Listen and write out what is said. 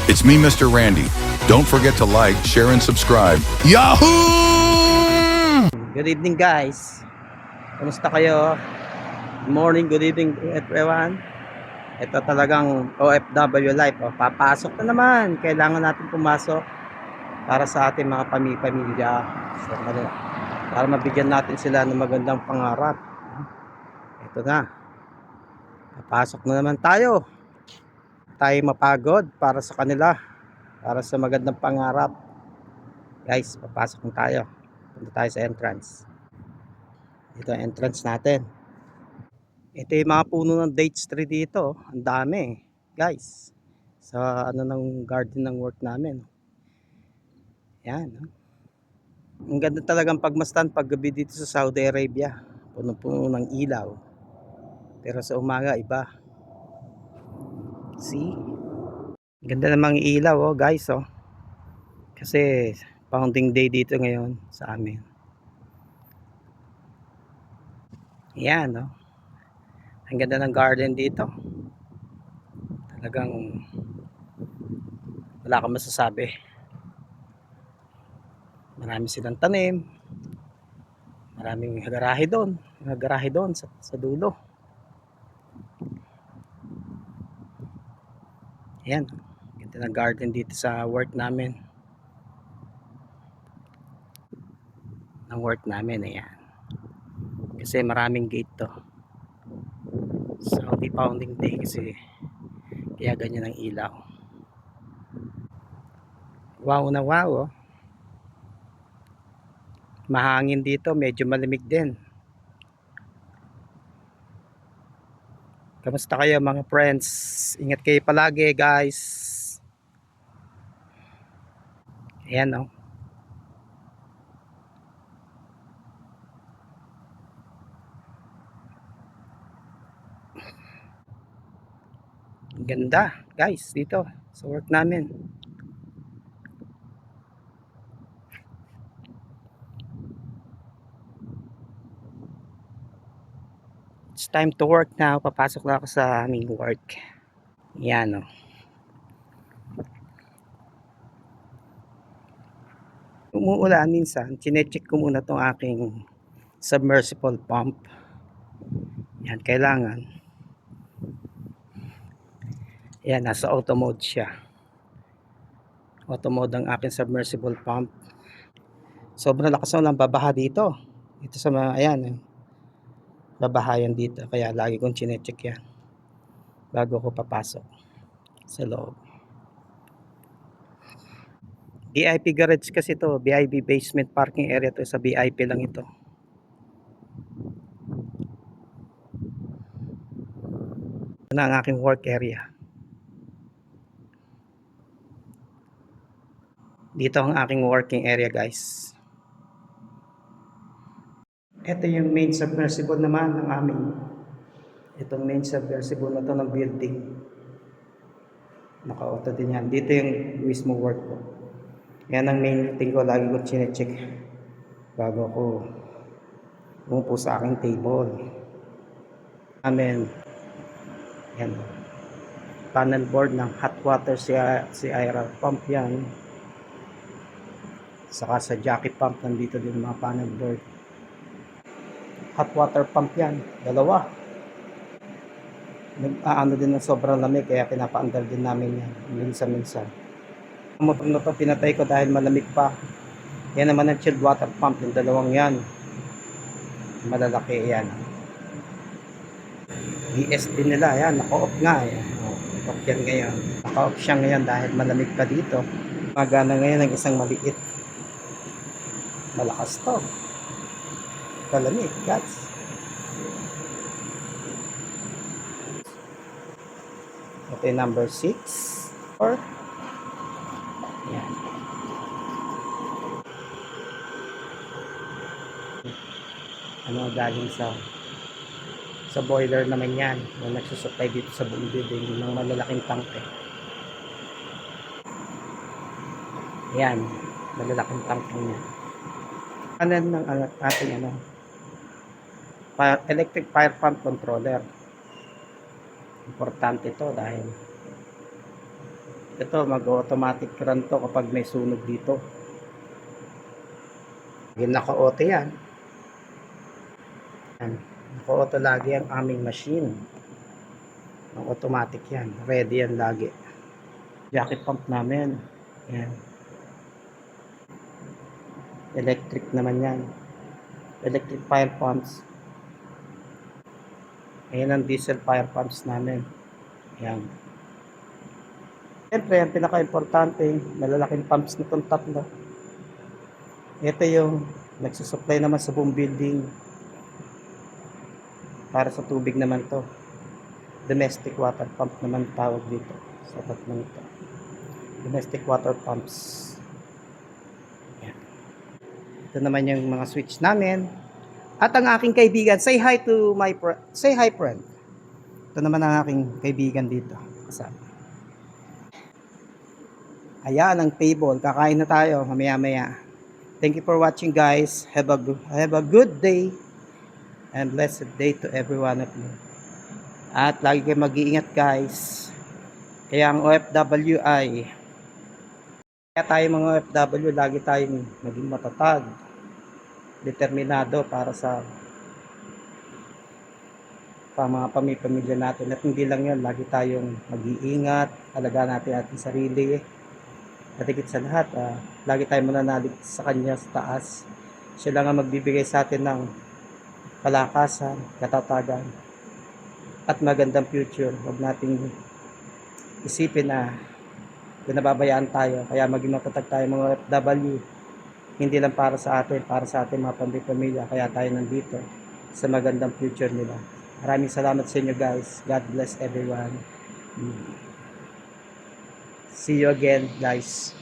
It's me, Mr. Randy. Don't forget to like, share, and subscribe. Yahoo! Good evening guys. Kamusta kayo? Good morning, good evening everyone. Ito talagang OFW life. Papasok na naman. Kailangan natin pumasok para sa ating mga pamilya. So, para mabigyan natin sila ng magandang pangarap. Ito na. Papasok na naman tayo. Tayo mapagod para sa kanila. Para sa magandang pangarap. Guys, papasok na tayo. Punta tayo sa entrance. Ito ang entrance natin. Ito yung mga puno ng dates tree dito. Ang dami, guys. Sa ano ng garden ng work namin. Yan. Ang ganda talagang pagmastan paggabi dito sa Saudi Arabia. Puno-puno ng ilaw. Pero sa umaga iba. See? Ganda namang ilaw guys Kasi founding day dito ngayon sa amin. Yan Ang ganda ng garden dito. Talagang wala kang masasabi. Marami silang tanim. Maraming garahe doon. Mga garahe doon sa dulo. Ayan. Ganda ng garden dito sa work namin. Ang work namin. Ayan. Kasi maraming gate to. Saudi founding day kasi kaya ganyan ang ilaw. Wow na wow Mahangin dito. Medyo malamig din. Kamusta kayo mga friends? Ingat kayo palagi guys. Ayan Ganda guys dito sa work namin. It's time to work now. Papasok na ako sa aming work. Yan Umuulan minsan. Chinecheck ko muna tong aking submersible pump. Yan, kailangan. Yan, nasa auto mode siya. Auto mode ang aking submersible pump. Sobrang lakas ng babaha dito. Ito sa mga, ayan babahayan dito. Kaya lagi kong chinecheck yan bago ko papasok sa loob. VIP garage kasi to. VIP basement parking area to. Sa VIP lang ito. Ito na ang aking work area. Dito ang aking working area guys. Ito yung main submersible naman ng aming. Itong main submersible na to ng building. Naka-auto din yan. Dito yung mismo work ko. Yan ang main thing ko. Lagi ko chinecheck bago ko umupo sa aking table. Amen. Yan. Panel board ng hot water si air pump yan. Saka sa jacket pump nandito din mga panel board. Hot water pump yan. Dalawa. Ano din ng sobrang lamig kaya pinapaandar din namin yan. Minsan-minsan. Ang motor na to pinatay ko dahil malamig pa. Yan naman ang chilled water pump. Yung dalawang yan. Malalaki yan. ES din nila. Yan. Naka-off nga. Off yan ngayon. Naka-off siya ngayon dahil malamig pa dito. Magana ngayon ng isang maliit. Malakas to. Kalamig, guys. Ito yung number 6 or yan. Galing sa boiler naman yan na nagsusupply dito sa buong building ng malalaking tangke. Yan, malalaking tangke niya. Kanan ng ating electric fire pump controller. Importante to dahil Ito, mag-automatic run to kapag may sunog dito. Yung naka-auto yan. Naka-auto lagi ang aming machine. Ang automatic yan. Ready yan lagi. Jacket pump namin. Yan. Electric naman yan. Electric fire pumps. Ayan ang diesel fire pumps namin. Yan. Siyempre, ang pinaka-importante, malalaking pumps na itong tatlo. Ito yung nagsusupply naman sa buong building. Para sa tubig naman to. Domestic water pump naman tawag dito sa tatlong ito. Domestic water pumps. Yan. Ito naman yung mga switch namin. At ang aking kaibigan, say hi to my say hi friend. Ito naman ang aking kaibigan dito. Kasama. Ayan ang table. Kakain na tayo mamaya-maya. Thank you for watching, guys. Have a good day and blessed day to every one of you. At lagi kayo mag-iingat, guys. Kaya ang OFW ay kaya tayo mga OFW, lagi tayong maging matatag, determinado para sa mga pamilya natin. At hindi lang yan, lagi tayong mag-iingat, alagaan natin ating sarili. At higit sa lahat, lagi tayong mananalig sa Kanya sa taas. Siya lang ang magbibigay sa atin ng kalakasan, katatagan, at magandang future. Huwag nating isipin na nababayaan tayo. Kaya maging matatag tayo mga OFW. Hindi lang para sa ating mga pamilya. Kaya tayo nandito sa magandang future nila. Maraming salamat sa inyo, guys. God bless everyone. See you again, guys.